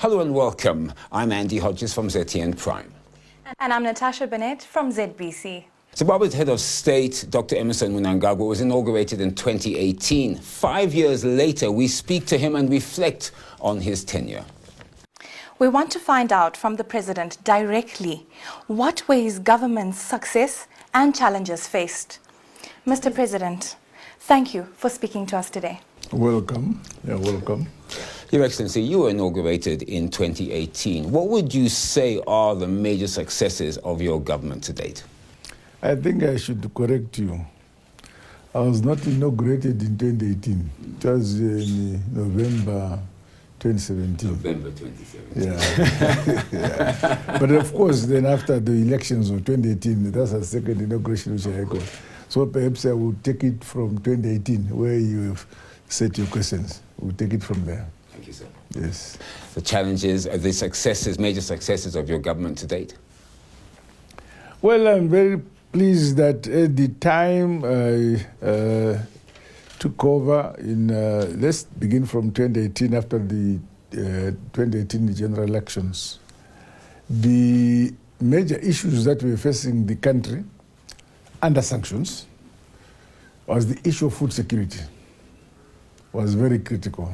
Hello and welcome. I'm Andy Hodges from ZTN Prime. And I'm Natasha Bennett from ZBC. Zimbabwe's head of state, Dr. President Mnangagwa, was inaugurated in 2018. 5 years later, we speak to him and reflect on his tenure. We want to find out from the President directly what were his government's success and challenges faced. Mr. President, thank you for speaking to us today. Welcome. You're welcome. Your Excellency, you were inaugurated in 2018. What would you say are the major successes of your government to date? I think I should correct you. I was not inaugurated in 2018. It was in November 2017. November 2017. Yeah. Yeah. But of course, then after the elections of 2018, that's a second inauguration which I got. So perhaps I will take it from 2018, where you have set your questions. We'll take it from there. Thank you, sir. Yes. The challenges, the successes, major successes of your government to date? Well, I'm very pleased that at the time I took over in, let's begin from 2018, after the 2018 general elections. The major issues that we were facing the country under sanctions was the issue of food security. Was very critical.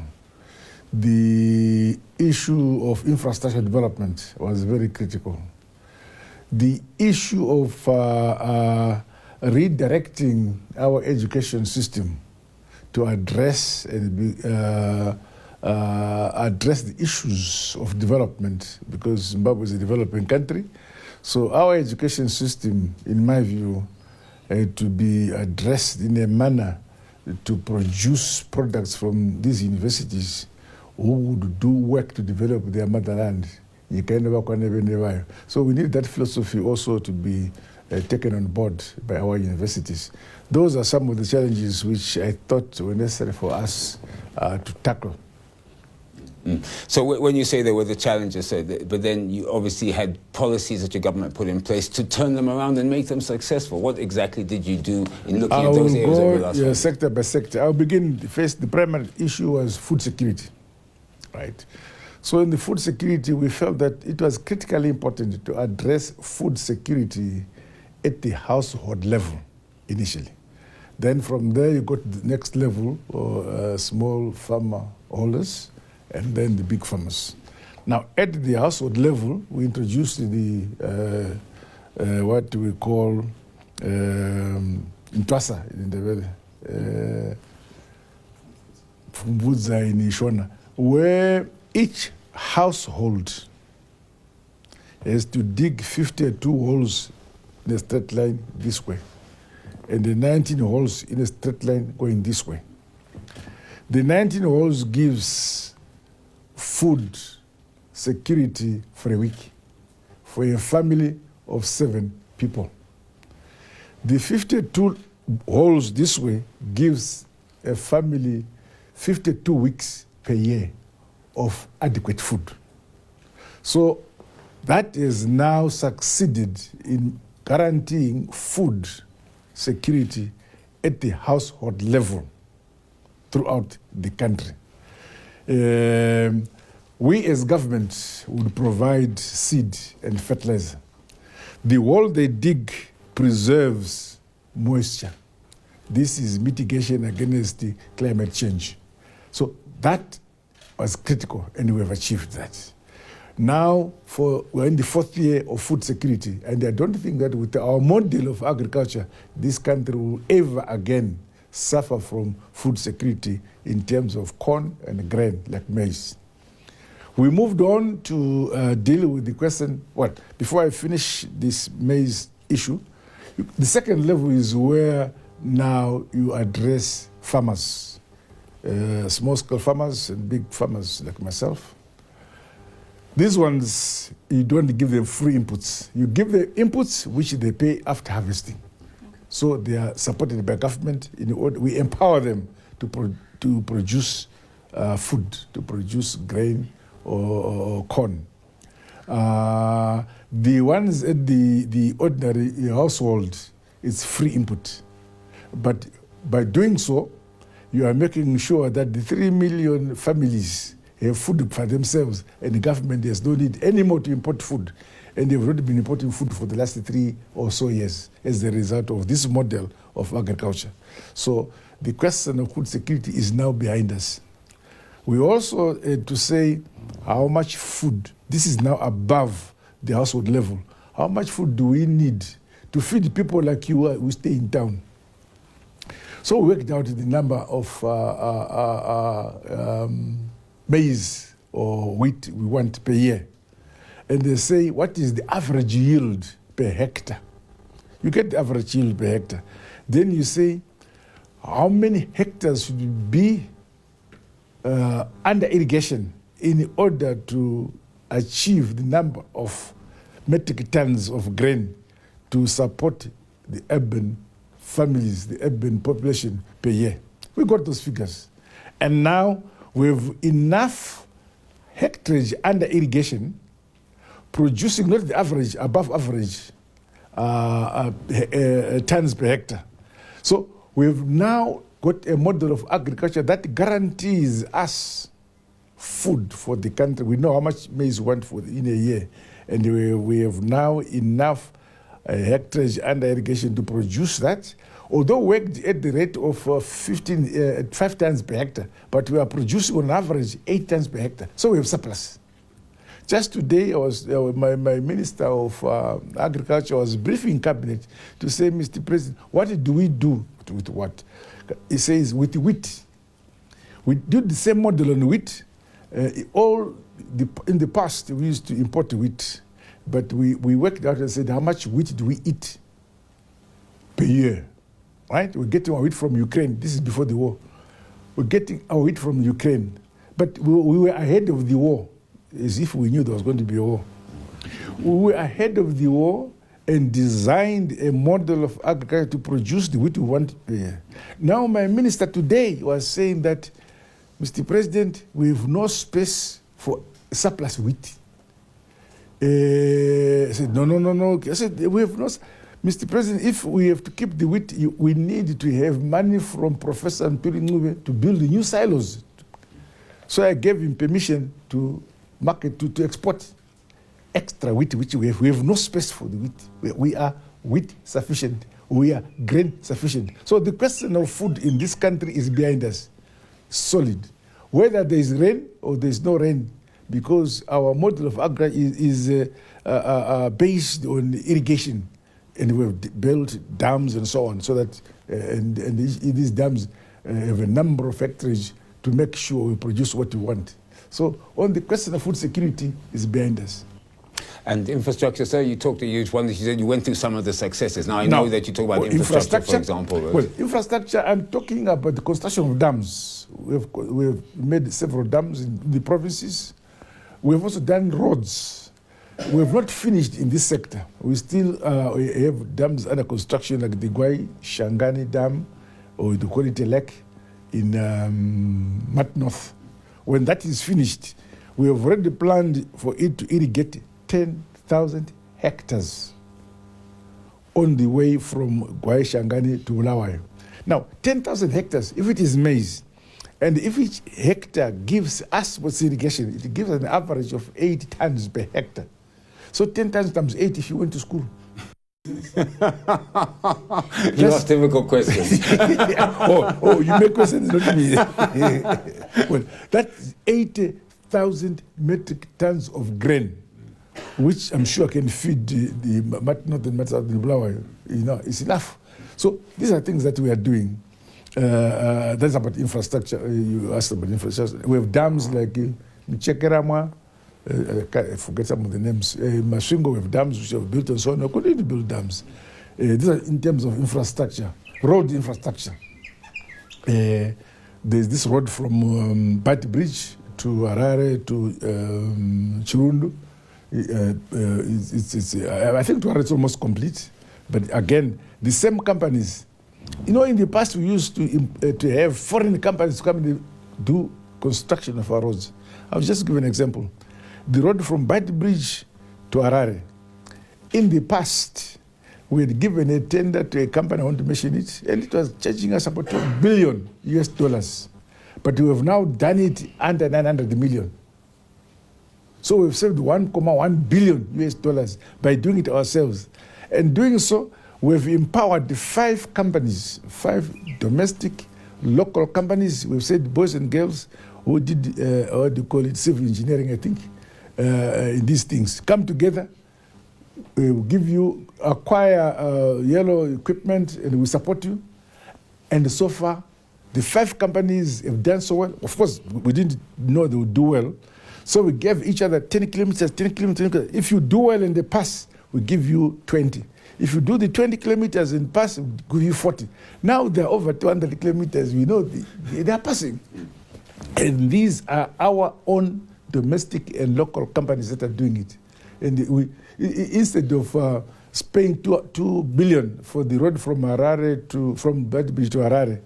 The issue of infrastructure development was very critical. The issue of redirecting our education system to address address the issues of development, because Zimbabwe is a developing country. So our education system, in my view, had to be addressed in a manner to produce products from these universities who would do work to develop their motherland. So we need that philosophy also to be taken on board by our universities. Those are some of the challenges which I thought were necessary for us to tackle. So when you say there were the challenges, but then you obviously had policies that your government put in place to turn them around and make them successful. What exactly did you do in looking at those areas over the last 5 years? Sector by sector. I'll begin first. The primary issue was food security, right? So in the food security, we felt that it was critically important to address food security at the household level initially. Then from there, you go to the next level, small farmer holders, and then the big farmers. Now, at the household level, we introduced the what we call Intwasa in the Fumbuza in Ishona, where each household has to dig 52 holes in a straight line this way, and the 19 holes in a straight line going this way. The 19 holes gives food security for a week for a family of 7 people. The 52 holes this way gives a family 52 weeks per year of adequate food. So that has now succeeded in guaranteeing food security at the household level throughout the country. We as government would provide seed and fertilizer. The hole they dig preserves moisture. This is mitigation against the climate change. So that was critical, and we have achieved that. Now, we're in the 4th year of food security, and I don't think that with our model of agriculture, this country will ever again suffer from food security in terms of corn and grain like maize. We moved on to deal with the question, before I finish this maize issue, the second level is where now you address farmers, small-scale farmers and big farmers like myself. These ones, you don't give them free inputs. You give them inputs which they pay after harvesting. Okay. So they are supported by government. We empower them to produce food, to produce grain or corn. The ones at the ordinary household, it's free input. But by doing so, you are making sure that the 3 million families have food for themselves, and the government has no need anymore to import food. And they've already been importing food for the last 3 or so years as a result of this model of agriculture. So the question of food security is now behind us. We also to say how much food, this is now above the household level. How much food do we need to feed people like you who stay in town? So we worked out the number of maize or wheat we want per year. And they say, what is the average yield per hectare? You get the average yield per hectare. Then you say, how many hectares should be under irrigation in order to achieve the number of metric tons of grain to support the urban families, the urban population per year. We got those figures. And now we have enough hectarage under irrigation, producing not the average, above average tons per hectare. So we've now got a model of agriculture that guarantees us food for the country. We know how much maize we want for in a year, and we have now enough hectarage under irrigation to produce that. Although worked at the rate of 5 tons per hectare, but we are producing on average 8 tons per hectare. So we have surplus. Just today, I was my Minister of Agriculture was briefing Cabinet to say, Mr. President, what do we do with what? He says, with wheat. We do the same model on wheat. In the past, we used to import wheat, but we worked out and said, how much wheat do we eat per year? Right? We're getting our wheat from Ukraine. This is before the war. We're getting our wheat from Ukraine. But we were ahead of the war, as if we knew there was going to be a war. We were ahead of the war and designed a model of agriculture to produce the wheat we want per year. Now my minister today was saying that, Mr. President, we have no space for surplus wheat. I said, no. I said, we have no... Mr. President, if we have to keep the wheat, we need to have money from Professor Mnangagwa to build new silos. So I gave him permission to market, to export extra wheat, which we have. We have no space for the wheat. We are wheat sufficient. We are grain sufficient. So the question of food in this country is behind us, solid. Whether there is rain or there is no rain, because our model of agri is based on irrigation. And we've built dams and so on, so that these dams have a number of factories to make sure we produce what we want. So on the question of food security is behind us. And infrastructure, sir, you said you went through some of the successes. Now I know that you talk about infrastructure, for example. Well, infrastructure, I'm talking about the construction of dams. We've made several dams in the provinces. We've also done roads. We have not finished in this sector. We still have dams under construction, like the Gwai Shangani Dam or the Quality Lake in Mat North. When that is finished, we have already planned for it to irrigate 10,000 hectares on the way from Gwai Shangani to Bulawayo. Now, 10,000 hectares, if it is maize, and if each hectare gives us what's irrigation, it gives an average of 8 tons per hectare. So 10 tons times 8 if you went to school. You ask difficult questions. You make questions, not me. Well, that's 80,000 metric tons of grain, which I'm sure can feed the North and South and Bulawayo. It's enough. So these are things that we are doing. That's about infrastructure. You asked about infrastructure. We have dams like Mchekerama. I forget some of the names. Masvingo, we have dams which have built and so on. We continue to build dams. These are in terms of infrastructure, road infrastructure. There's this road from Bati Bridge to Harare to Chirundu. I think to Harare it's almost complete. But again, the same companies. In the past we used to have foreign companies come and do construction of our roads. I'll just give an example. The road from Bati Bridge to Harare. In the past, we had given a tender to a company, I want to mention it, and it was charging us about $2 billion. But we have now done it under 900 million. So we've saved 1.1 billion US dollars by doing it ourselves. And doing so, we've empowered the 5 companies, 5 domestic, local companies. We've said boys and girls who did, what do you call it, civil engineering, I think, in these things. Come together, we will give you, acquire yellow equipment, and we support you. And so far, the 5 companies have done so well. Of course, we didn't know they would do well. So we gave each other 10 kilometers, 10 kilometers. If you do well in the pass, we give you 20. If you do the 20 kilometers in pass, we give you 40. Now they're over 200 kilometers. We know they are passing. And these are our own domestic and local companies that are doing it. And we, instead of paying 2 billion for the road from Harare from Badbridge to Harare,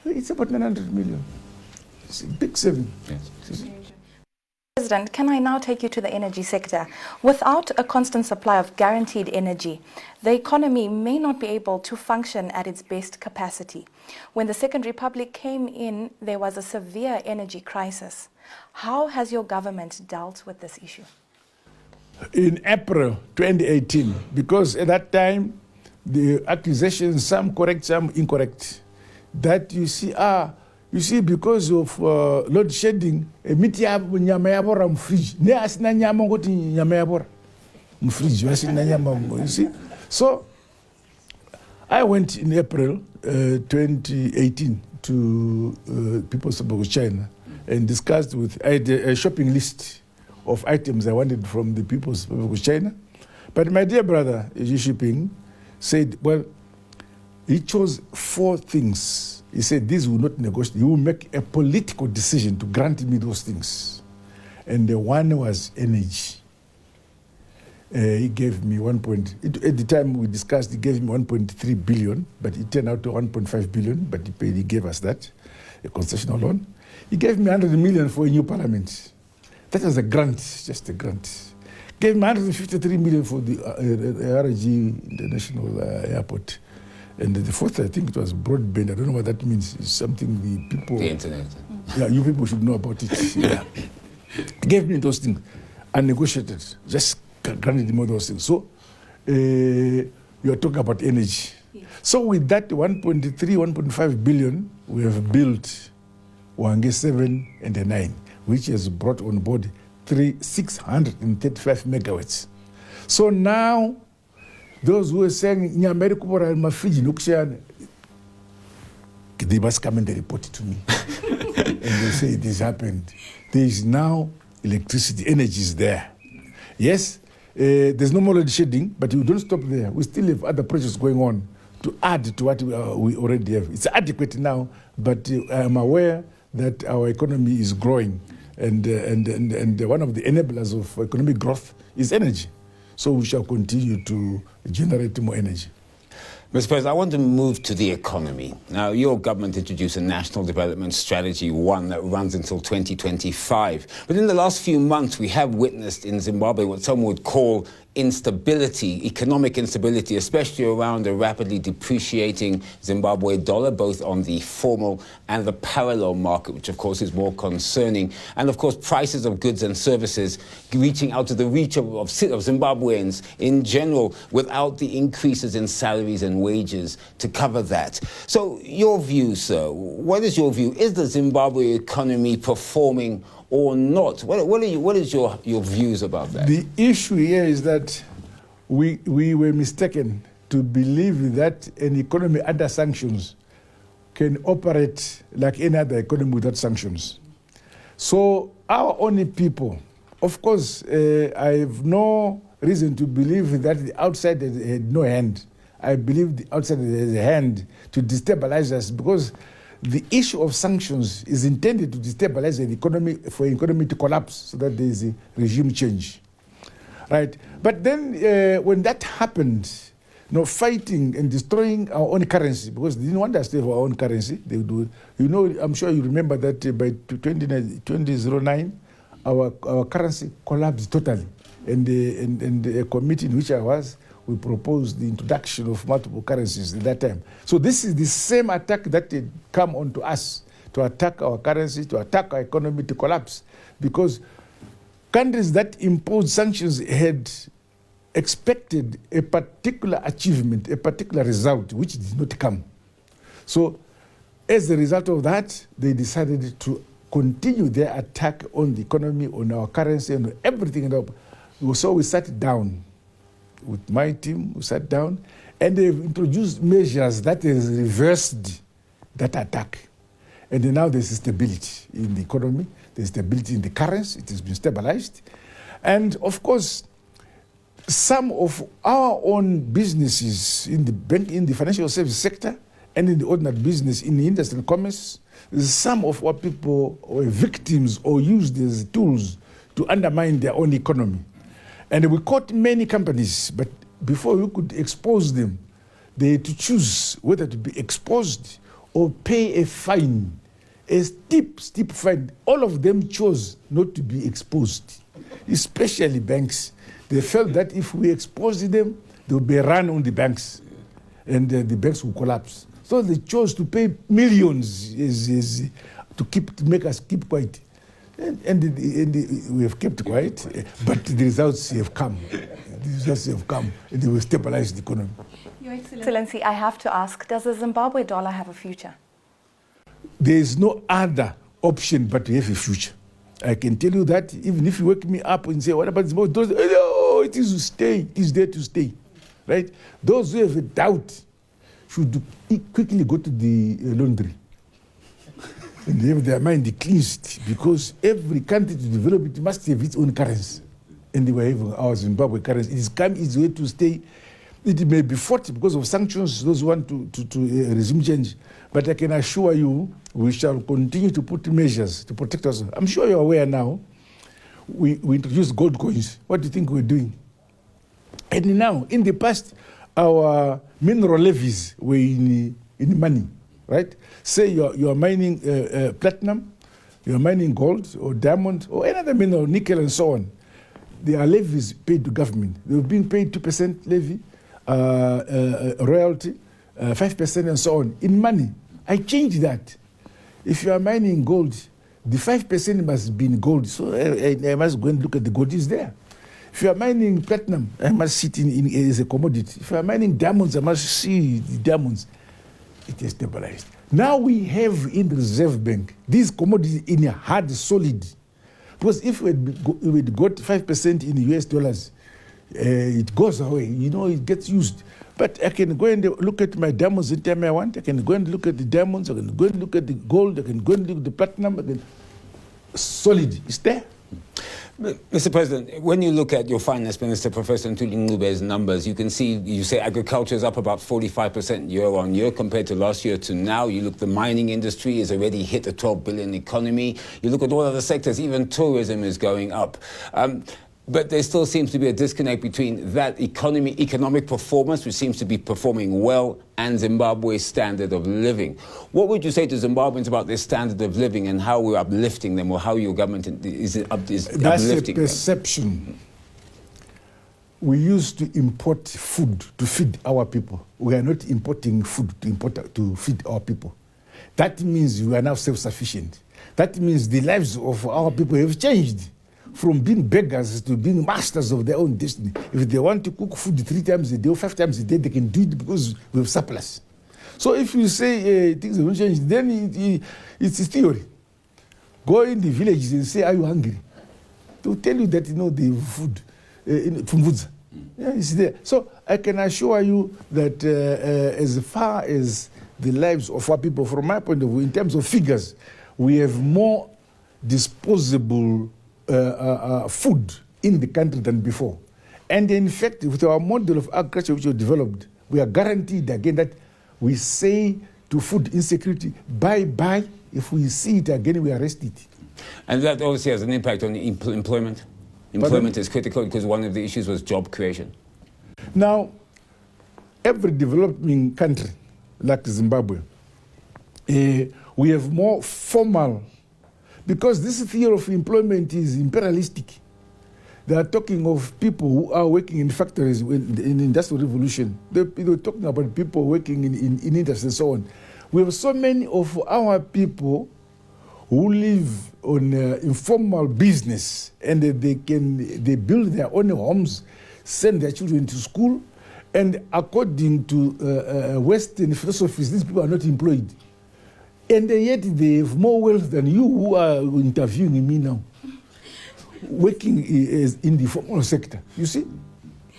it's about 900 million. It's a big saving. Yes. President, can I now take you to the energy sector? Without a constant supply of guaranteed energy, the economy may not be able to function at its best capacity. When the Second Republic came in, there was a severe energy crisis. How has your government dealt with this issue? In April 2018, because at that time, the accusations, some correct, some incorrect, that you see, because of load shedding, miti nyama yabora mfridge. Ne asina nyama ngoti nyama yabora mfridge. Asina nyama, you see. So I went in April 2018 to People's Republic of China and discussed with, I had a shopping list of items I wanted from the People's Republic of China. But my dear brother, Xi Jinping, said, well, he chose 4 things. He said, these will not negotiate. He will make a political decision to grant me those things. And the one was energy. He gave me at the time we discussed, he gave me 1.3 billion, but it turned out to 1.5 billion, but he gave us that, a concessional loan. He gave me 100 million for a new parliament. That was a grant, just a grant. Gave me 153 million for the RG International Airport. And the 4th, I think it was broadband. I don't know what that means. It's something the people... The internet. Yeah, you people should know about it. Yeah. Gave me those things. Unnegotiated. Just granted him all those things. So, you're talking about energy. Yes. So with that 1.3, 1.5 billion, we have built Wange 7 and the 9, which has brought on board 635 megawatts. So now, those who are saying, they must come and they report it to me. And they say, this happened. There is now electricity, energy is there. Yes, there's no more load shedding, but we don't stop there. We still have other projects going on to add to what we already have. It's adequate now, but I'm aware that our economy is growing. And one of the enablers of economic growth is energy. So we shall continue to generate more energy. Mr. President, I want to move to the economy. Now, your government introduced a National Development Strategy 1 that runs until 2025. But in the last few months, we have witnessed in Zimbabwe what some would call instability, economic instability, especially around the rapidly depreciating Zimbabwe dollar, both on the formal and the parallel market, which of course is more concerning. And of course, prices of goods and services reaching out to the reach of Zimbabweans in general without the increases in salaries and wages to cover that. So your view, sir, what is your view? Is the Zimbabwe economy performing or not? What is your views about that? The issue here is that we were mistaken to believe that an economy under sanctions can operate like any other economy without sanctions. So our only people, of course, I have no reason to believe that the outside had no hand. I believe the outside has a hand to destabilize us, because the issue of sanctions is intended to destabilize the economy, for the economy to collapse so that there is a regime change. Right? But then when that happened, fighting and destroying our own currency, because they didn't want us to have our own currency. They would do, I'm sure you remember that by 2009, our currency collapsed totally. And a committee in which I was, we proposed the introduction of multiple currencies at that time. So this is the same attack that had come onto us to attack our currency, to attack our economy, to collapse. Because countries that imposed sanctions had expected a particular achievement, a particular result, which did not come. So as a result of that, they decided to continue their attack on the economy, on our currency, and everything. So we sat down with my team, we sat down, and they've introduced measures that has reversed that attack. And then now there's stability in the economy, there's stability in the currency, it has been stabilized. And of course, some of our own businesses in the bank, in the financial service sector, and in the ordinary business, in the industry and commerce, some of our people were victims or used as tools to undermine their own economy. And we caught many companies, but before we could expose them, they had to choose whether to be exposed or pay a fine, a steep fine. All of them chose not to be exposed, especially banks. They felt that if we exposed them, there would be a run on the banks, and the banks would collapse. So they chose to pay millions to make us keep quiet. And we have kept quiet, but the results have come. The results have come, and they will stabilize the economy. Your Excellency, I have to ask, does the Zimbabwe dollar have a future? There is no other option but to have a future. I can tell you that even if you wake me up and say, what about Zimbabwe? Oh, it is to stay. It is there to stay. Right? Those who have a doubt should quickly go to the laundry and have their mind cleansed, because every country to develop it must have its own currency. And they were having our Zimbabwe currency. It has come its way to stay. It may be fought because of sanctions, those who want to resume change. But I can assure you, we shall continue to put measures to protect us. I'm sure you're aware now, we introduced gold coins. What do you think we're doing? And now, in the past, our mineral levies were in money, right? Say you're mining platinum, you're mining gold or diamond or any other mineral, nickel and so on. There are levies paid to government. They've been paid 2% levy, royalty, 5% and so on, in money. I changed that. If you are mining gold, the 5% must be in gold. So I must go and look at the gold is there. If you are mining platinum, I must see it as a commodity. If you are mining diamonds, I must see the diamonds. It is stabilized. Now we have in the Reserve Bank these commodities in a hard, solid. Because if we had got 5% in US dollars, it goes away. You know, it gets used. But I can go and look at my diamonds anytime I want. I can go and look at the diamonds. I can go and look at the gold. I can go and look at the platinum. Solid. It's there. Mr. President, when you look at your Finance Minister, Professor Mnanga's numbers, you can see, you say agriculture is up about 45% year on year compared to last year to now. You look, the mining industry has already hit a 12 billion economy. You look at all other sectors, even tourism is going up. But there still seems to be a disconnect between that economic performance, which seems to be performing well, and Zimbabwe's standard of living. What would you say to Zimbabweans about their standard of living and how we're uplifting them, or how your government is uplifting them? That's a perception. We used to import food to feed our people. We are not importing food to feed our people. That means we are now self-sufficient. That means the lives of our people have changed from being beggars to being masters of their own destiny. If they want to cook food 3 times a day or 5 times a day, they can do it because we have surplus. So if you say things will change, then it's a theory. Go in the villages and say, are you hungry? They'll tell you that, the food from Vudza. Yeah, it's there. So I can assure you that as far as the lives of our people, from my point of view, in terms of figures, we have more disposable food in the country than before. And in fact, with our model of agriculture which we developed, we are guaranteed again that we say to food insecurity, bye-bye. If we see it again, we arrest it. And that obviously has an impact on employment. Employment is critical because one of the issues was job creation. Now, every developing country like Zimbabwe, we have more formal, because this theory of employment is imperialistic. They are talking of people who are working in factories in the Industrial Revolution. They're talking about people working in industry and so on. We have so many of our people who live on informal business, and they build their own homes, send their children to school, and according to Western philosophies, these people are not employed. And yet they have more wealth than you who are interviewing me now, working in the formal sector, you see?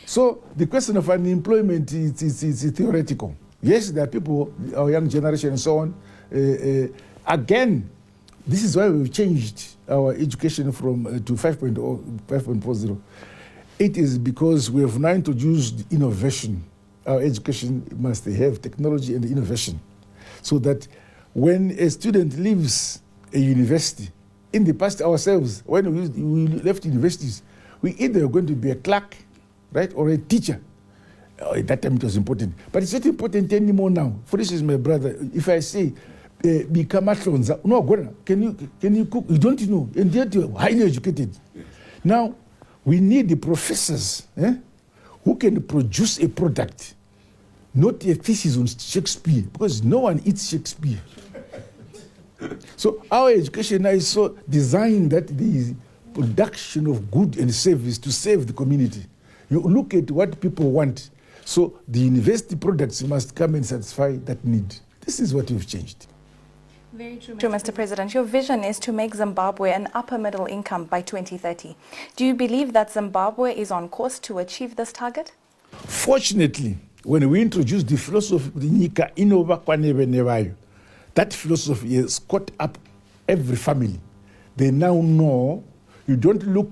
So the question of unemployment is theoretical. Yes, there are people, our young generation and so on. Again, this is why we've changed our education from to 5.0. It is because we have now introduced innovation. Our education must have technology and innovation, so that when a student leaves a university, in the past ourselves, when we left universities, we either were going to be a clerk, right, or a teacher. At that time it was important. But it's not important anymore now. For instance, my brother, if I say, become a tronza, no, can you cook? You don't know, and yet you're highly educated. Now, we need the professors who can produce a product, not a thesis on Shakespeare, because no one eats Shakespeare. So our education now is so designed that there is production of good and service to save the community. You look at what people want. So the university products must come and satisfy that need. This is what we've changed. Very true, Mr. President. Your vision is to make Zimbabwe an upper middle income by 2030. Do you believe that Zimbabwe is on course to achieve this target? Fortunately, when we introduced the philosophy of the Nika Inova Kwaneve Nevayo, that philosophy has caught up every family. They now know you don't look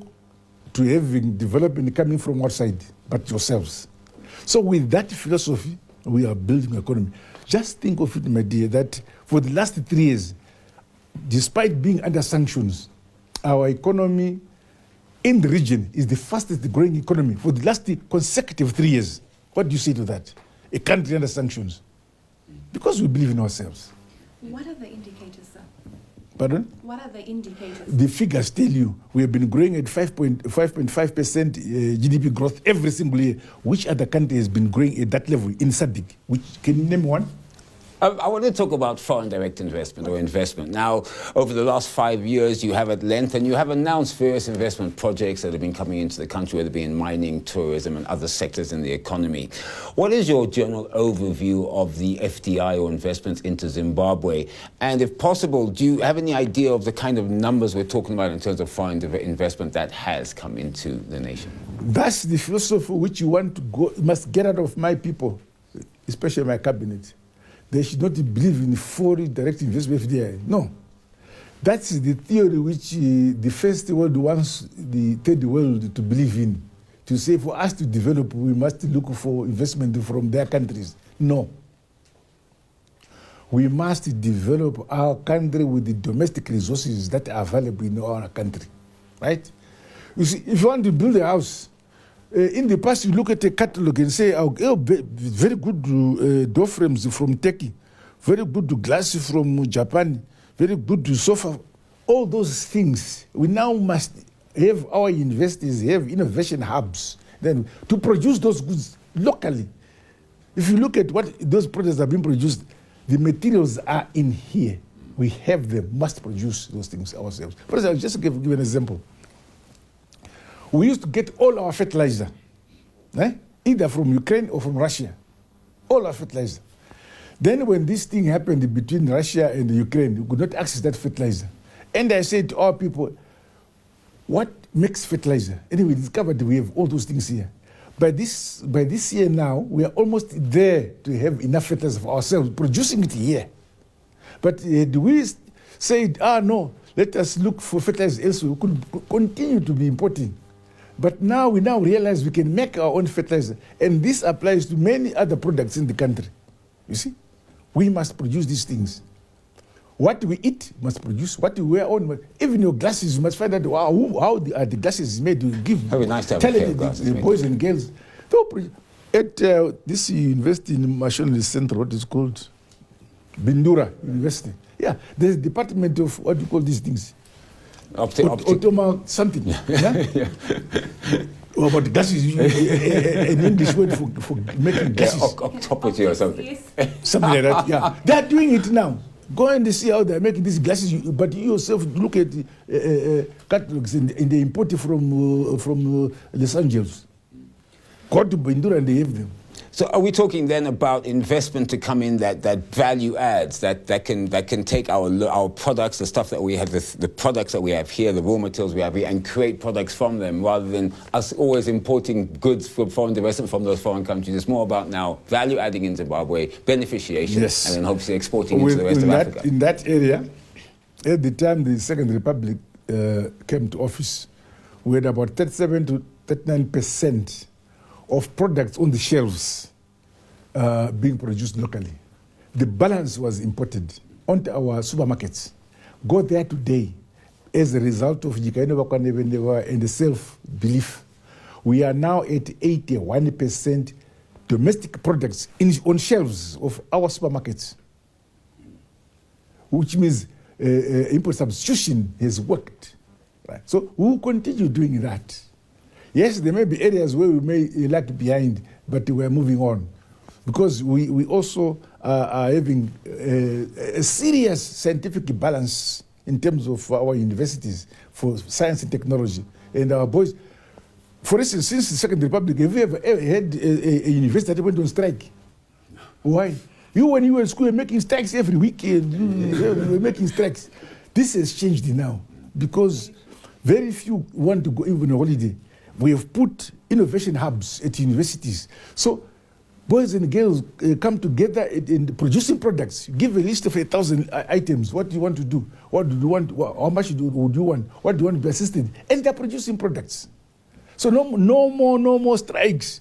to having development coming from outside, but yourselves. So with that philosophy, we are building an economy. Just think of it, my dear, that for the last 3 years, despite being under sanctions, our economy in the region is the fastest growing economy for the last consecutive 3 years. What do you say to that? A country under sanctions. Because we believe in ourselves. What are the indicators, sir? Pardon? What are the indicators? The figures tell you we have been growing at 5.5% GDP growth every single year. Which other country has been growing at that level in SADC? Can you name one? I want to talk about foreign direct investment or investment. Now, over the last 5 years, you have at length, and you have announced various investment projects that have been coming into the country, whether it be in mining, tourism, and other sectors in the economy. What is your general overview of the FDI or investments into Zimbabwe? And if possible, do you have any idea of the kind of numbers we're talking about in terms of foreign investment that has come into the nation? That's the philosophy which you want to go, must get out of my people, especially my cabinet. They should not believe in foreign direct investment FDI. No. That's the theory which the first world wants the third world to believe in. To say for us to develop, we must look for investment from their countries. No. We must develop our country with the domestic resources that are available in our country. Right? You see, if you want to build a house, in the past, you look at a catalog and say, oh, very good door frames from Turkey, very good glass from Japan, very good sofa. All those things, we now must have our investors have innovation hubs then to produce those goods locally. If you look at what those products are being produced, the materials are in here. We have them, must produce those things ourselves. For example, just to give an example. We used to get all our fertilizer, either from Ukraine or from Russia, all our fertilizer. Then when this thing happened between Russia and Ukraine, we could not access that fertilizer. And I said to our people, what makes fertilizer? Anyway, we discovered we have all those things here. By this year now, we are almost there to have enough fertilizer for ourselves, producing it here. But do we say, no, let us look for fertilizer elsewhere? We could continue to be importing. But now we realize we can make our own fertilizer. And this applies to many other products in the country. You see? We must produce these things. What we eat must produce. What we wear on, even your glasses, you must find out how the glasses made. You give very nice to have the boys and girls. At this university in Mashonali Center, what is called Bindura University. Yeah, there's a department of what do you call these things? Automa something. Yeah? Or about glasses, an English word for making glasses. Octopity or something. Something like that, yeah. They're doing it now. Go and see how they're making these glasses, but you yourself look at catalogs and they import it from Los Angeles. Go to Bandura and they have them. So are we talking then about investment to come in that value adds, that can take our products, the stuff that we have, the products that we have here, the raw materials we have here, and create products from them, rather than us always importing goods from foreign investment from those foreign countries? It's more about now value adding in Zimbabwe, beneficiation, yes, and then hopefully exporting into the rest of Africa. In that area, at the time the Second Republic came to office, we had about 37 to 39% of products on the shelves being produced locally. The balance was imported onto our supermarkets. Go there today, as a result of Jikaino and the self-belief, we are now at 81% domestic products on shelves of our supermarkets, which means import substitution has worked. Right? So we will continue doing that. Yes, there may be areas where we may lag behind, but we are moving on. Because we also are having a serious scientific balance in terms of our universities for science and technology. And our boys, for instance, since the Second Republic, have you ever had a university that went on strike? Why? You, when you were in school, were making strikes every weekend. You were making strikes. This has changed now because very few want to go even on holiday. We have put innovation hubs at universities. So boys and girls come together in producing products. You give a list of 1,000 items. What do you want to do? What do you want? How much would you want? What do you want to be assisted? And they're producing products. So no more strikes.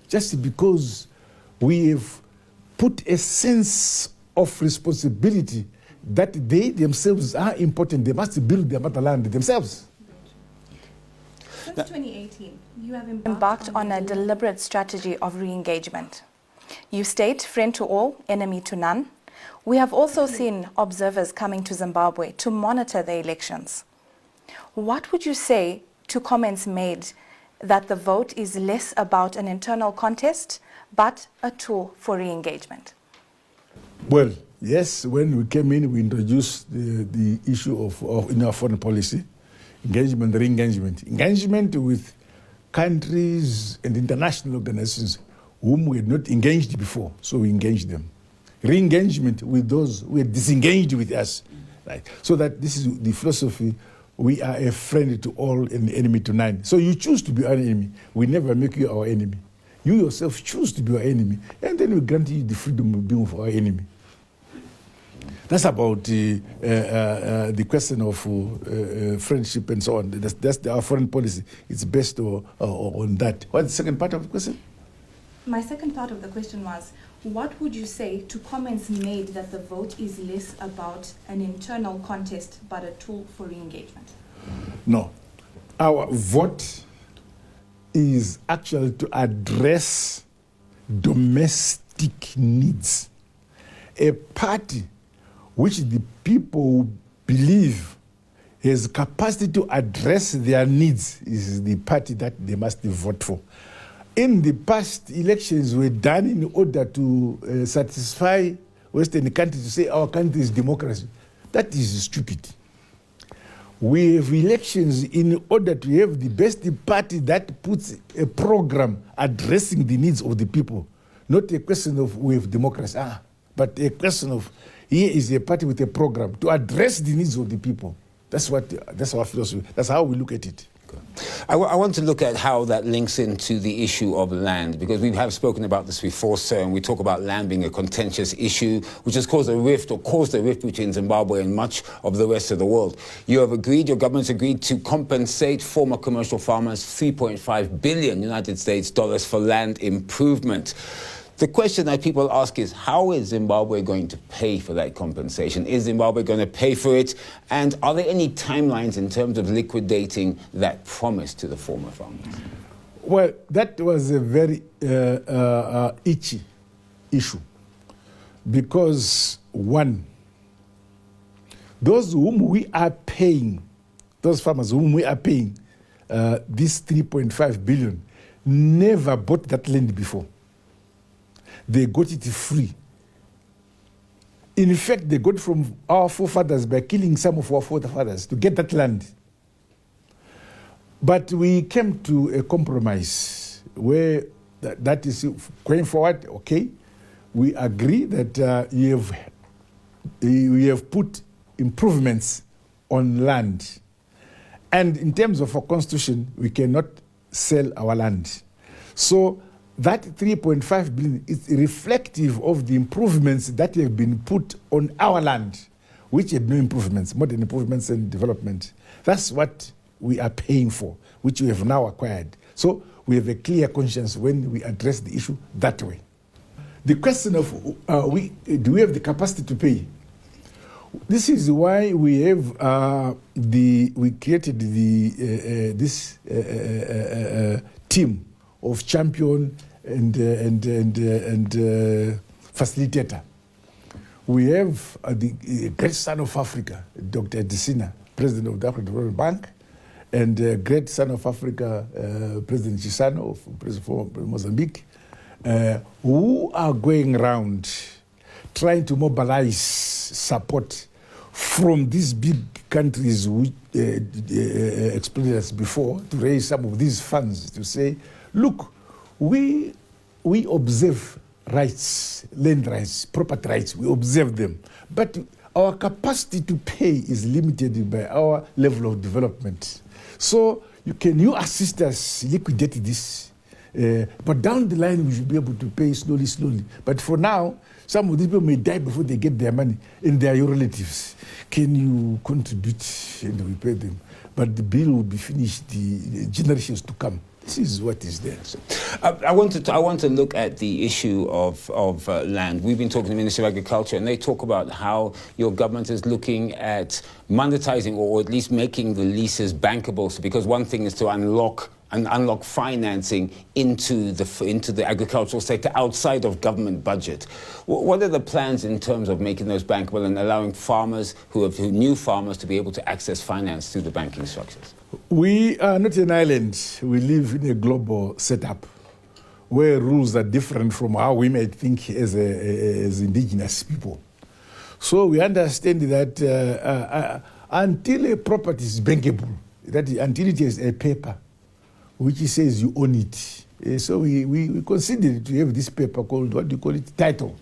Just because we have put a sense of responsibility that they themselves are important. They must build their motherland themselves. Since 2018, you have embarked on a deliberate strategy of re-engagement. You state friend to all, enemy to none. We have also seen observers coming to Zimbabwe to monitor the elections. What would you say to comments made that the vote is less about an internal contest, but a tool for re-engagement? Well, yes, when we came in, we introduced the issue of in our foreign policy, engagement, re-engagement. Engagement with countries and international organizations whom we had not engaged before, so we engaged them. Re-engagement with those who had disengaged with us. Right? So that this is the philosophy, we are a friend to all and the enemy to none. So you choose to be our enemy. We never make you our enemy. You yourself choose to be our enemy, and then we grant you the freedom of being our enemy. That's about the question of friendship and so on. That's our foreign policy. It's based on that. What's the second part of the question? My second part of the question was, what would you say to comments made that the vote is less about an internal contest but a tool for re-engagement? No. Our vote is actually to address domestic needs. A party which the people believe has capacity to address their needs is the party that they must vote for. In the past, elections were done in order to satisfy Western countries to say our country is democracy. That is stupid. We have elections in order to have the best party that puts a program addressing the needs of the people. Not a question of we have democracy, but a question of here is a party with a program to address the needs of the people. That's our philosophy. That's how we look at it. I want to look at how that links into the issue of land, because we have spoken about this before, sir, and we talk about land being a contentious issue, which has caused a rift between Zimbabwe and much of the rest of the world. Your government's agreed to compensate former commercial farmers $3.5 billion United States dollars for land improvement. The question that people ask is, how is Zimbabwe going to pay for that compensation? Is Zimbabwe going to pay for it? And are there any timelines in terms of liquidating that promise to the former farmers? Well, that was a very itchy issue. Because, one, those whom we are paying, those farmers whom we are paying this $3.5 billion, never bought that land before. They got it free. In fact, they got from our forefathers by killing some of our forefathers to get that land. But we came to a compromise where that is going forward, okay. We agree that we have put improvements on land. And in terms of our constitution, we cannot sell our land. So that 3.5 billion is reflective of the improvements that have been put on our land, which had no improvements, modern improvements and development. That's what we are paying for, which we have now acquired. So we have a clear conscience when we address the issue that way. The question of do we have the capacity to pay? This is why we have we created this team of champion and facilitator. We have the great son of Africa, Dr. Disina, President of the African Development Bank, and great son of Africa, President Chisano, President of Mozambique, who are going around trying to mobilize support from these big countries which explained us before, to raise some of these funds to say, look, we observe rights, land rights, property rights, we observe them. But our capacity to pay is limited by our level of development. So can you assist us liquidate this? But down the line, we should be able to pay slowly, slowly. But for now, some of these people may die before they get their money, and they are your relatives. Can you contribute and we pay them? But the bill will be finished the generations to come. This is what is there. I want to look at the issue of land. We've been talking to the Ministry of Agriculture, and they talk about how your government is looking at monetizing, or at least making the leases bankable. So, because one thing is to unlock financing into the agricultural sector outside of government budget. What are the plans in terms of making those bankable and allowing farmers new farmers to be able to access finance through the banking structures? We are not an island. We live in a global setup where rules are different from how we might think as indigenous people. So we understand that until a property is bankable, until it has a paper which says you own it. So we consider to have this paper called, what do you call it, title.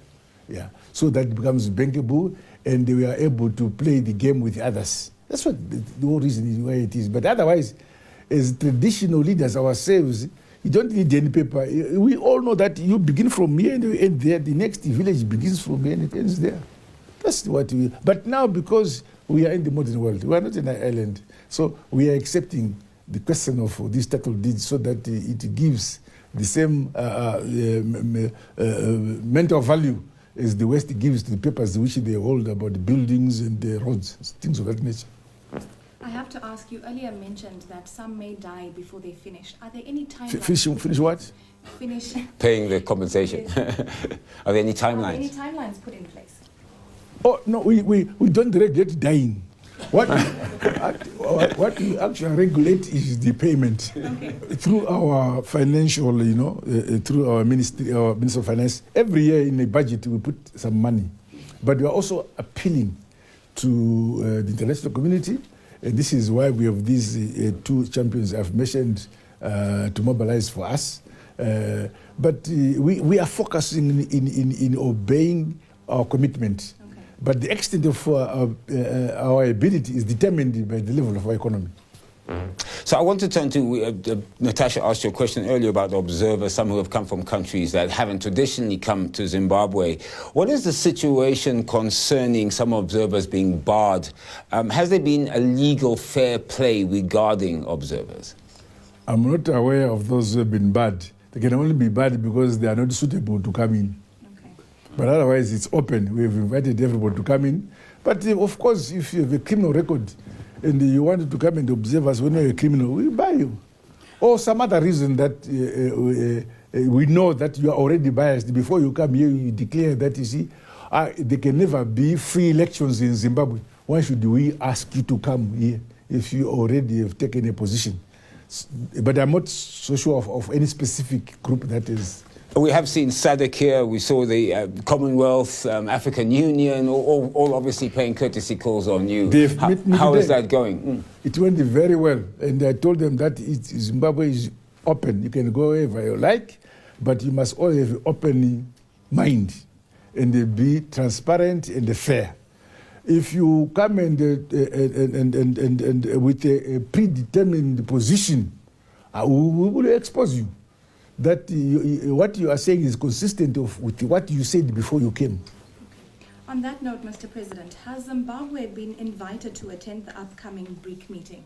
Yeah. So that it becomes bankable and we are able to play the game with others. That's what the whole reason is why it is. But otherwise, as traditional leaders ourselves, you don't need any paper. We all know that you begin from here and you end there. The next village begins from here and it ends there. That's what we... But now, because we are in the modern world, we are not in an island, so we are accepting the question of this title deed so that it gives the same mental value as the West gives to the papers which they hold about the buildings and the roads, things of that nature. I have to ask, you earlier mentioned that some may die before they finish. Are there any timelines? Finish what? Finish paying the compensation. Are there any timelines? Are there any timelines put in place? Oh, no, we don't regulate dying. What we actually regulate is the payment. Okay. Through our financial, through our Ministry of Finance. Every year in the budget we put some money. But we are also appealing to the international community. And this is why we have these two champions I've mentioned to mobilize for us. But we are focusing in obeying our commitment. Okay. But the extent of our ability is determined by the level of our economy. So I want to turn to, Natasha asked you a question earlier about the observers, some who have come from countries that haven't traditionally come to Zimbabwe. What is the situation concerning some observers being barred? Has there been a legal fair play regarding observers? I'm not aware of those who have been barred. They can only be barred because they are not suitable to come in. Okay. But otherwise it's open. We have invited everybody to come in. But of course, if you have a criminal record, and you wanted to come and observe us when you're a criminal, we'll buy you. Or some other reason that we know that you are already biased. Before you come here, you declare that, you see, there can never be free elections in Zimbabwe. Why should we ask you to come here if you already have taken a position? But I'm not so sure of any specific group that is We have seen SADC here, we saw the Commonwealth, African Union, all obviously paying courtesy calls on you. How is that going? Mm. It went very well, and I told them that Zimbabwe is open. You can go wherever you like, but you must always have an open mind and be transparent and fair. If you come and with a predetermined position, we will expose you. That what you are saying is consistent with what you said before you came. On that note, Mr. President, has Zimbabwe been invited to attend the upcoming BRIC meeting?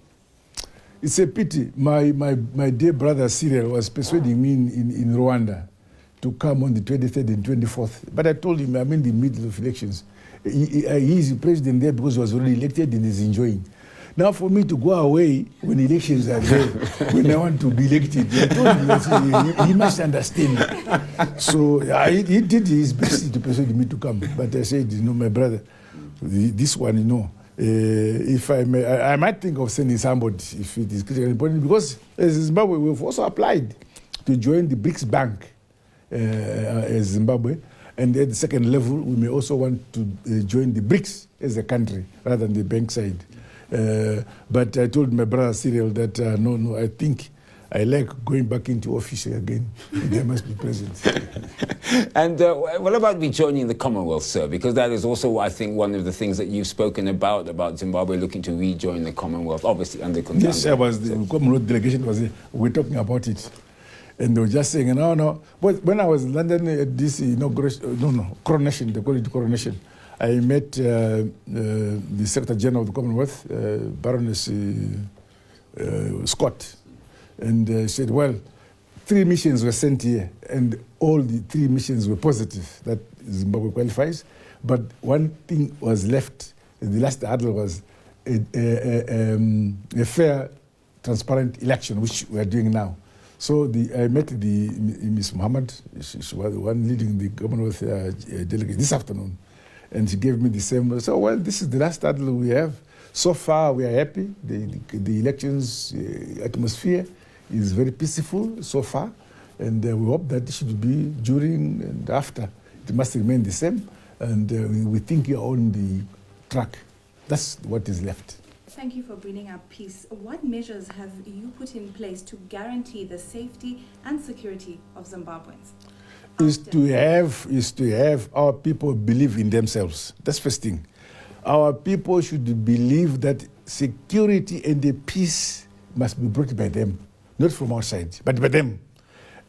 It's a pity. My dear brother Cyril was persuading me in Rwanda to come on the 23rd and 24th. But I told him I'm in the middle of elections. He is the president there because he was already elected and is enjoying. Now for me to go away when elections are there, when I want to be elected, I told him that he must understand. So he did his best to persuade me to come. But I said, my brother, this one, if I may, I might think of sending somebody if it is critically important, because as Zimbabwe, we've also applied to join the BRICS Bank as Zimbabwe. And at the second level, we may also want to join the BRICS as a country rather than the bank side. But I told my brother Cyril that no, I think I like going back into office again. They must be present. And what about rejoining the Commonwealth, sir? Because that is also, I think, one of the things that you've spoken about Zimbabwe looking to rejoin the Commonwealth, obviously under control. Yes, I was. The Commonwealth delegation was there. We were talking about it. And they were just saying, no. But when I was in London at this coronation, they call it coronation, I met the Secretary General of the Commonwealth, Baroness Scott, and said, well, 3 missions were sent here, and all the 3 missions were positive that Zimbabwe qualifies. But one thing was left, the last hurdle was a fair, transparent election, which we are doing now. So I met Ms. Muhammad. She was the one leading the Commonwealth delegate this afternoon. And she gave me the same. So, well, this is the last hurdle we have. So far, we are happy. The elections atmosphere is very peaceful so far. And we hope that it should be during and after. It must remain the same. And we think you're on the track. That's what is left. Thank you for bringing up peace. What measures have you put in place to guarantee the safety and security of Zimbabweans? Is to have our people believe in themselves. That's first thing. Our people should believe that security and the peace must be brought by them, not from our side, but by them.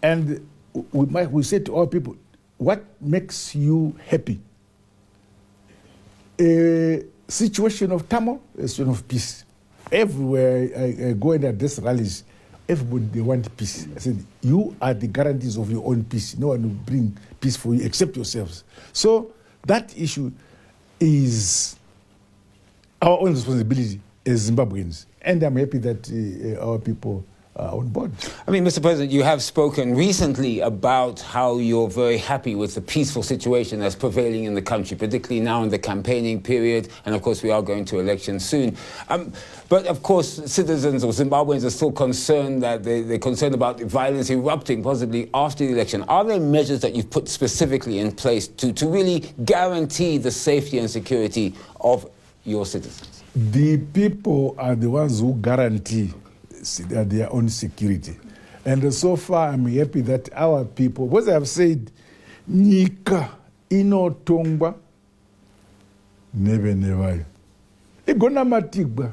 And we say to our people, what makes you happy? A situation of turmoil, a situation of peace. Everywhere I go and address rallies, everybody, they want peace. I said, you are the guarantees of your own peace. No one will bring peace for you except yourselves. So that issue is our own responsibility as Zimbabweans. And I'm happy that our people are on board. I mean, Mr. President, you have spoken recently about how you're very happy with the peaceful situation that's prevailing in the country, particularly now in the campaigning period, and of course we are going to elections soon. But of course, citizens or Zimbabweans are still concerned that they're concerned about violence erupting possibly after the election. Are there measures that you've put specifically in place to really guarantee the safety and security of your citizens? The people are the ones who guarantee their own security. And so far, I'm happy that our people, because I've said, Nika inotongwa neve nevayo. Igona matigba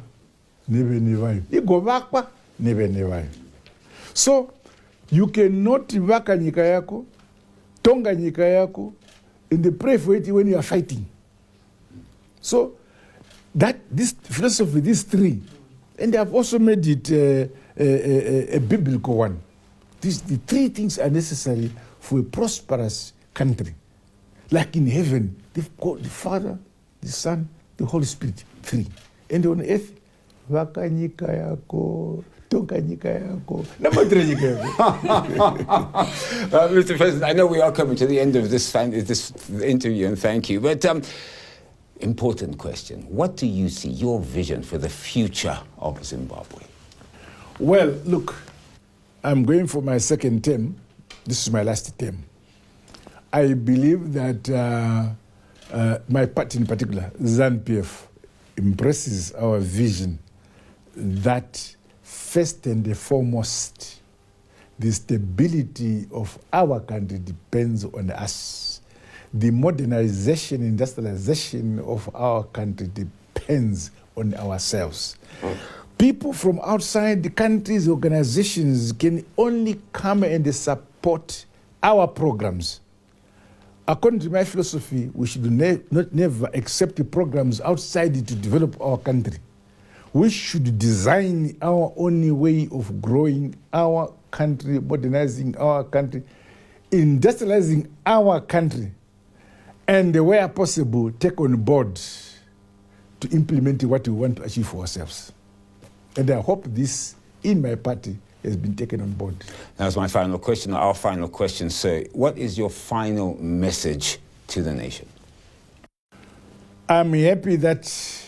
neve nevayo. Igovakwa neve nevayo. So, you cannot vaka nyika yako, tonga nyika yako, and pray for it when you are fighting. So, this philosophy, these 3, and I've also made it a biblical one. The 3 things are necessary for a prosperous country. Like in heaven, they've got the Father, the Son, the Holy Spirit, 3. And on earth, vaka nyika yako, tonga nyika yako, namadre nyika yako. Mr. President, I know we are coming to the end of this interview, and thank you. But important question. What do you see, your vision for the future of Zimbabwe? Well, look, I'm going for my 2nd term. This is my last term. I believe that my party in particular, ZTNPF, embraces our vision that first and foremost, the stability of our country depends on us. The modernization, industrialization of our country depends on ourselves. People from outside the country's organizations can only come and support our programs. According to my philosophy, we should never accept the programs outside to develop our country. We should design our own way of growing our country, modernizing our country, industrializing our country, and where possible, take on board to implement what we want to achieve for ourselves. And I hope this, in my party, has been taken on board. That's my final question, our final question, sir. What is your final message to the nation? I'm happy that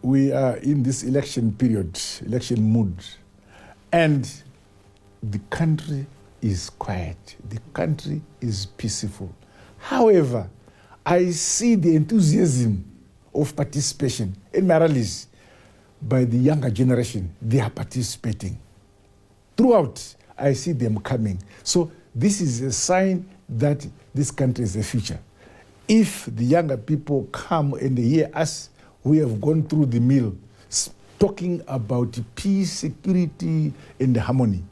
we are in this election period, election mood, and the country is quiet. The country is peaceful. However, I see the enthusiasm of participation in my rallies by the younger generation. They are participating. Throughout, I see them coming. So this is a sign that this country is the future. If the younger people come and hear us, we have gone through the mill, talking about peace, security, and harmony.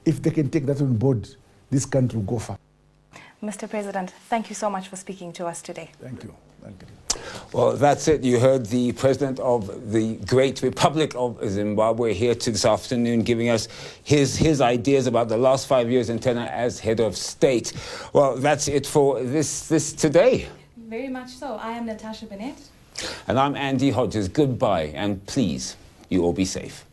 If they can take that on board, this country will go far. Mr. President, thank you so much for speaking to us today. Thank you. Thank you. Well, that's it. You heard the President of the great Republic of Zimbabwe here this afternoon giving us his ideas about the last 5 years in tenure as head of state. Well, that's it for this today. Very much so. I am Natasha Bennett. And I'm Andy Hodges. Goodbye, and please, you all be safe.